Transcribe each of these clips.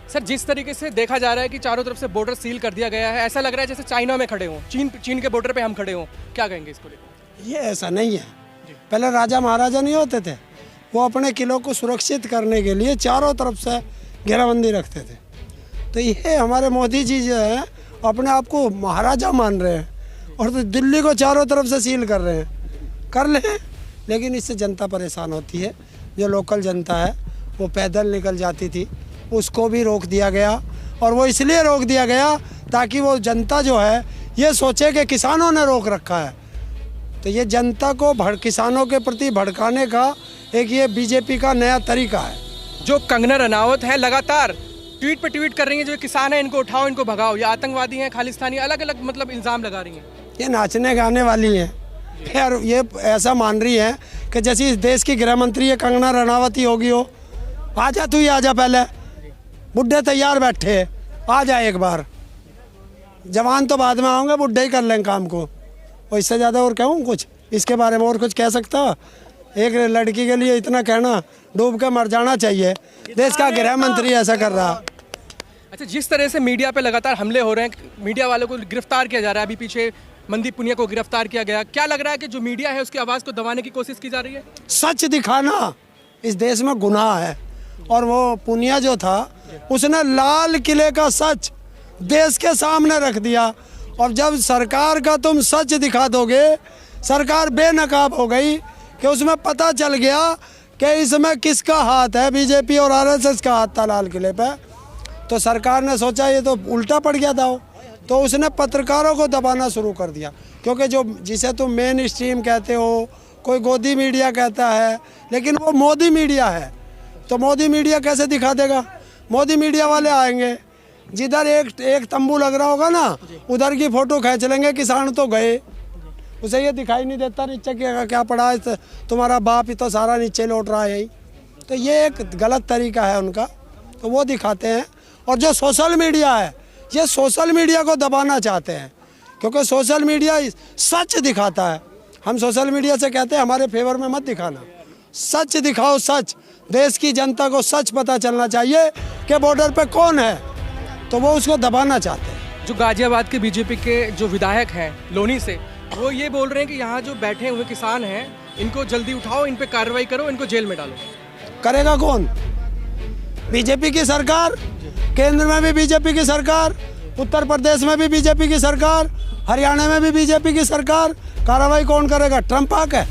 Sir जिस तरीके से देखा जा रहा है कि चारों तरफ से बॉर्डर सील कर दिया गया है, ऐसा लग रहा है जैसे चाइना में खड़े हों, चीन के बॉर्डर पे हम खड़े हों, क्या कहेंगे इसको लेकर? ये ऐसा नहीं है। पहले राजा महाराजा नहीं होते थे, वो अपने किलों को सुरक्षित करने के लिए चारों तरफ से घेराबंदी रखते थे। तो ये हमारे मोदी जी जो है अपने आप को महाराजा मान रहे हैं और तो दिल्ली को चारों तरफ से सील कर रहे हैं। कर लें, लेकिन इससे जनता परेशान होती है। जो लोकल जनता है वो पैदल निकल जाती थी, उसको भी रोक दिया गया। और वो इसलिए रोक दिया गया ताकि वो जनता जो है ये सोचे कि किसानों ने रोक रखा है। तो ये जनता को किसानों के प्रति भड़काने का एक ये बीजेपी का नया तरीका है। जो कंगना रनावत है लगातार ट्वीट पे ट्वीट कर रही हैं, जो किसान है इनको उठाओ, इनको भगाओ, ये आतंकवादी हैं, खालिस्तानी, अलग अलग मतलब इल्ज़ाम लगा रही हैं। ये नाचने गाने वाली हैं यार। ये ऐसा मान रही है कि जैसे इस देश की गृह मंत्री है कंगना रनावत ही होगी हो। आजा तू ही आजा, पहले बुढ़े तैयार बैठे, आ जा एक बार। जवान तो बाद में आऊँगे, बुढ़े ही कर लेंगे काम को। और इससे ज़्यादा और कहूँ कुछ इसके बारे में? और कुछ कह सकता? एक लड़की के लिए इतना कहना, डूब के मर जाना चाहिए। देश का गृह मंत्री ऐसा कर रहा। अच्छा, जिस तरह से मीडिया पे लगातार हमले हो रहे हैं, मीडिया वालों को गिरफ्तार किया जा रहा है, अभी पीछे मनदीप पुनिया को गिरफ्तार किया गया, क्या लग रहा है कि जो मीडिया है उसकी आवाज़ को दबाने की कोशिश की जा रही है? सच दिखाना इस देश में गुनाह है। और वो पुनिया जो था उसने लाल किले का सच देश के सामने रख दिया। और जब सरकार का तुम सच दिखा दोगे, सरकार बेनकाब हो गई कि उसमें पता चल गया कि इसमें किसका हाथ है। बीजेपी और आरएसएस का हाथ था लाल किले पे। तो सरकार ने सोचा ये तो उल्टा पड़ गया था, तो उसने पत्रकारों को दबाना शुरू कर दिया। क्योंकि जो जिसे तुम मेन स्ट्रीम कहते हो, कोई गोदी मीडिया कहता है, लेकिन वो मोदी मीडिया है। तो मोदी मीडिया कैसे दिखा देगा? मोदी मीडिया वाले आएंगे, जिधर एक तंबू लग रहा होगा ना, उधर की फ़ोटो खींच लेंगे। किसान तो गए, उसे ये दिखाई नहीं देता नीचे क्या पड़ा है, तुम्हारा बाप ही तो सारा नीचे लौट रहा है यही। तो ये एक गलत तरीका है उनका, तो वो दिखाते हैं। और जो सोशल मीडिया है, ये सोशल मीडिया को दबाना चाहते हैं, क्योंकि सोशल मीडिया सच दिखाता है। हम सोशल मीडिया से कहते हैं हमारे फेवर में मत दिखाना, सच दिखाओ। सच, देश की जनता को सच पता चलना चाहिए कि बॉर्डर पे कौन है, तो वो उसको दबाना चाहते हैं। जो गाजियाबाद के बीजेपी के जो विधायक हैं लोनी से, वो ये बोल रहे हैं कि यहाँ जो बैठे हुए किसान हैं इनको जल्दी उठाओ, इन पे कार्रवाई करो, इनको जेल में डालो। करेगा कौन? बीजेपी की सरकार, केंद्र में भी बीजेपी की सरकार, उत्तर प्रदेश में भी बीजेपी की सरकार, हरियाणा में भी बीजेपी की सरकार। कार्रवाई कौन करेगा? ट्रम्प आके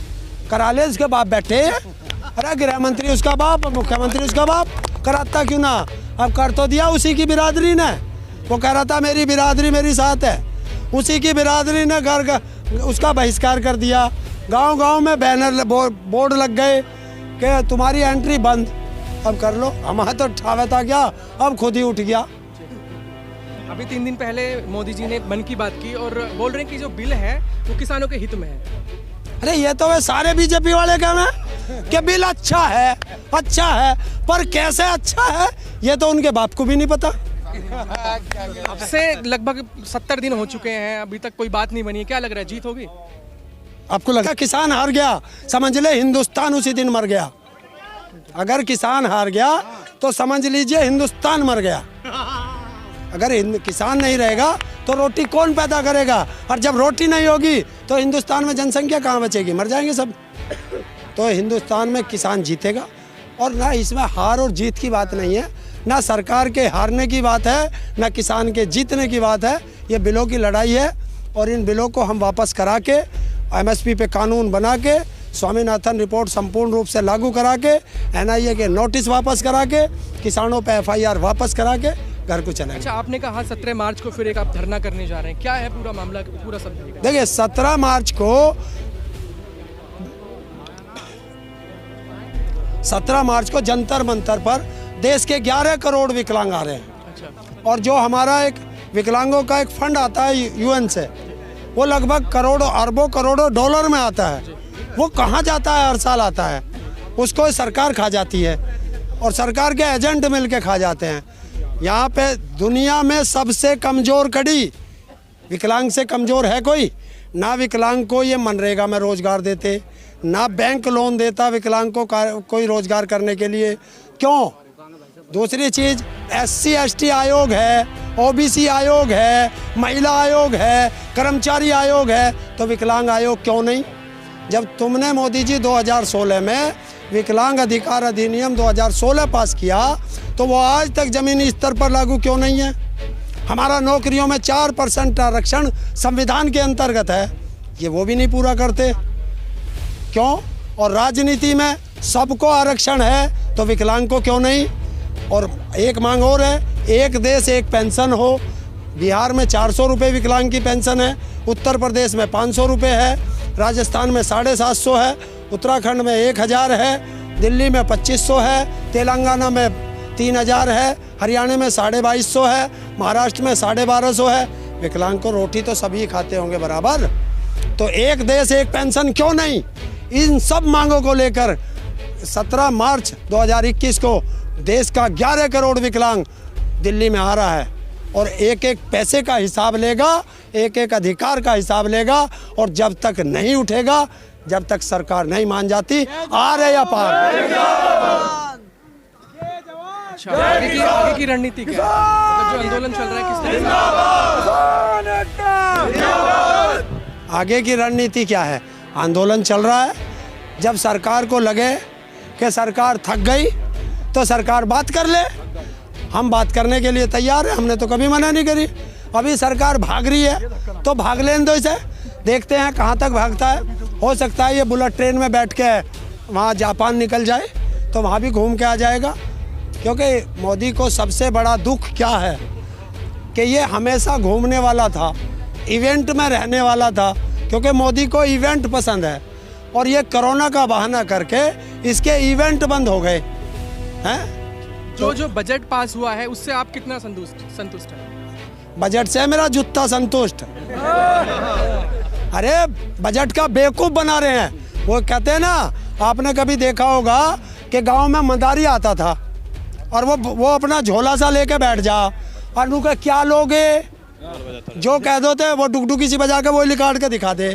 करा ले, उसके बाप बैठे। अरे गृह मंत्री उसका बाप, मुख्यमंत्री उसका बाप, कराता क्यों ना? अब कर तो दिया उसी की बिरादरी ने। वो कह रहा था मेरी बिरादरी मेरी साथ है, उसी की बिरादरी ने घर उसका बहिष्कार कर दिया। गांव-गांव में बैनर बोर्ड लग गए कि तुम्हारी एंट्री बंद। अब कर लो, हमारा तो ठावे था क्या, अब खुद ही उठ गया। अभी 3 दिन पहले मोदी जी ने मन की बात की और बोल रहे हैं कि जो बिल है वो किसानों के हित में है। अरे ये तो वे सारे बीजेपी वाले कह रहे हैं कि बिल अच्छा है, पर कैसे अच्छा है ये तो उनके बाप को भी नहीं पता। अब से लगभग 70 दिन हो चुके हैं, अभी तक कोई बात नहीं बनी है। क्या लग रहा है, जीत होगी? आपको लगा किसान हार गया, समझ ले हिंदुस्तान उसी दिन मर गया। अगर किसान हार गया तो समझ लीजिए हिंदुस्तान मर गया। अगर किसान नहीं रहेगा तो रोटी कौन पैदा करेगा? और जब रोटी नहीं होगी तो हिंदुस्तान में जनसंख्या कहाँ बचेगी? मर जाएंगे सब। तो हिंदुस्तान में किसान जीतेगा। और ना इसमें हार और जीत की बात नहीं है, ना सरकार के हारने की बात है, ना किसान के जीतने की बात है। ये बिलों की लड़ाई है और इन बिलों को हम वापस करा के एमएसपी पे कानून बना के, स्वामीनाथन रिपोर्ट संपूर्ण रूप से लागू करा के, एनआईए के नोटिस वापस करा के, किसानों पे एफआईआर वापस करा के घर को चलेंगे। अच्छा, आपने कहा 17 मार्च को फिर एक आप धरना करने जा रहे हैं, क्या है पूरा मामला, पूरा सब? देखिए 17 मार्च को जंतर मंतर पर देश के 11 करोड़ विकलांग आ रहे हैं। अच्छा। और जो हमारा एक विकलांगों का एक फंड आता है यूएन से, वो लगभग करोड़ों अरबों करोड़ों डॉलर में आता है। वो कहाँ जाता है? हर साल आता है, उसको सरकार खा जाती है और सरकार के एजेंट मिल के खा जाते हैं। यहाँ पे दुनिया में सबसे कमज़ोर कड़ी विकलांग से कमज़ोर है कोई? ना विकलांग को ये मनरेगा में रोज़गार देते, ना बैंक लोन देता विकलांग को कोई रोज़गार करने के लिए। क्यों? दूसरी चीज़ SC ST आयोग है, OBC आयोग है, महिला आयोग है, कर्मचारी आयोग है, तो विकलांग आयोग क्यों नहीं? जब तुमने मोदी जी 2016 में विकलांग अधिकार अधिनियम 2016 पास किया तो वो आज तक ज़मीनी स्तर पर लागू क्यों नहीं है? हमारा नौकरियों में 4% आरक्षण संविधान के अंतर्गत है, ये वो भी नहीं पूरा करते क्यों? और राजनीति में सबको आरक्षण है तो विकलांग को क्यों नहीं? और एक मांग और है, एक देश एक पेंशन हो। बिहार में 400 रुपये विकलांग की पेंशन है, उत्तर प्रदेश में 500 रुपये है, राजस्थान में 750 है, उत्तराखंड में 1000 है, दिल्ली में 2500 है, तेलंगाना में 3000 है, हरियाणा में 2250 है, महाराष्ट्र में 1250 है। विकलांग को रोटी तो सभी खाते होंगे बराबर, तो एक देश एक पेंशन क्यों नहीं? इन सब मांगों को लेकर 17 मार्च 2021 को देश का 11 करोड़ विकलांग दिल्ली में आ रहा है और एक एक पैसे का हिसाब लेगा, एक एक अधिकार का हिसाब लेगा। और जब तक नहीं उठेगा, जब तक सरकार नहीं मान जाती, आर है या पार। अच्छा, आगे की रणनीति क्या है? मतलब जो आंदोलन चल रहा है किस तरह से? आगे की रणनीति क्या है? आंदोलन चल रहा है, जब सरकार को लगे कि सरकार थक गई तो सरकार बात कर ले। हम बात करने के लिए तैयार हैं, हमने तो कभी मना नहीं करी। अभी सरकार भाग रही है तो भाग लेने दो इसे, देखते हैं कहाँ तक भागता है। हो सकता है ये बुलेट ट्रेन में बैठ के वहाँ जापान निकल जाए तो वहाँ भी घूम के आ जाएगा, क्योंकि मोदी को सबसे बड़ा दुख क्या है कि ये हमेशा घूमने वाला था, इवेंट में रहने वाला था, क्योंकि मोदी को इवेंट पसंद है। और ये कोरोना का बहाना करके इसके इवेंट बंद हो गए हैं। जो बजट पास हुआ है उससे आप कितना संतुष्ट हैं? बजट से मेरा जूता संतुष्ट। अरे बजट का बेवकूफ़ बना रहे हैं। वो कहते हैं ना, आपने कभी देखा होगा कि गांव में मदारी आता था और वो अपना झोला सा लेके बैठ जा और उनका क्या लोगे, जो कह दो थे वो डुगडुगी सी बजा के वो निकाल के दिखा दे,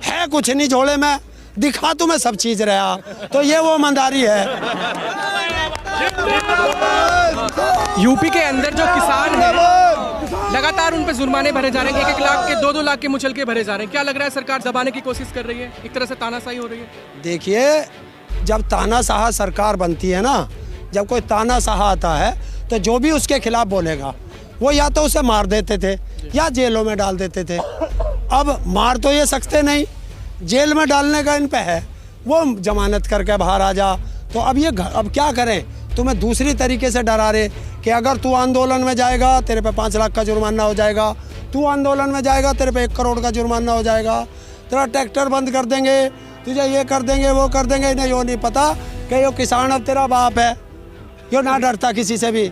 है कुछ नहीं झोले में, दिखा तुम्हें सब चीज़ रहा, तो ये वो मंदारी है। यूपी के अंदर जो किसान हैं लगातार उन पे जुर्माने भरे जा रहे हैं, 1-1 लाख के 2-2 लाख के मुचलके भरे जा रहे हैं। क्या लग रहा है सरकार दबाने की कोशिश कर रही है, एक तरह से तानाशाही हो रही है? देखिए, जब तानाशाह सरकार बनती है ना, जब कोई तानाशाह आता है तो जो भी उसके खिलाफ बोलेगा वो या तो उसे मार देते थे या जेलों में डाल देते थे। अब मार तो ये सकते नहीं, जेल में डालने का इन पे है, वो जमानत करके बाहर आ जा। तो अब क्या करें? तुम्हें दूसरी तरीके से डरा रहे कि अगर तू आंदोलन में जाएगा तेरे पे 5 लाख का जुर्माना हो जाएगा, तू आंदोलन में जाएगा तेरे पे 1 करोड़ का जुर्माना हो जाएगा, तेरा ट्रैक्टर बंद कर देंगे, तुझे ये कर देंगे वो कर देंगे। इन्हें यो नहीं पता कि यो किसान अब तेरा बाप है, यो ना डरता किसी से भी,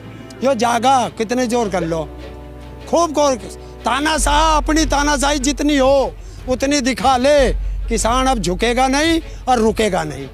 यो जागा कितने जोर कर लो, खूब तानाशाह अपनी तानाशाही जितनी हो उतनी दिखा ले, किसान अब झुकेगा नहीं और रुकेगा नहीं।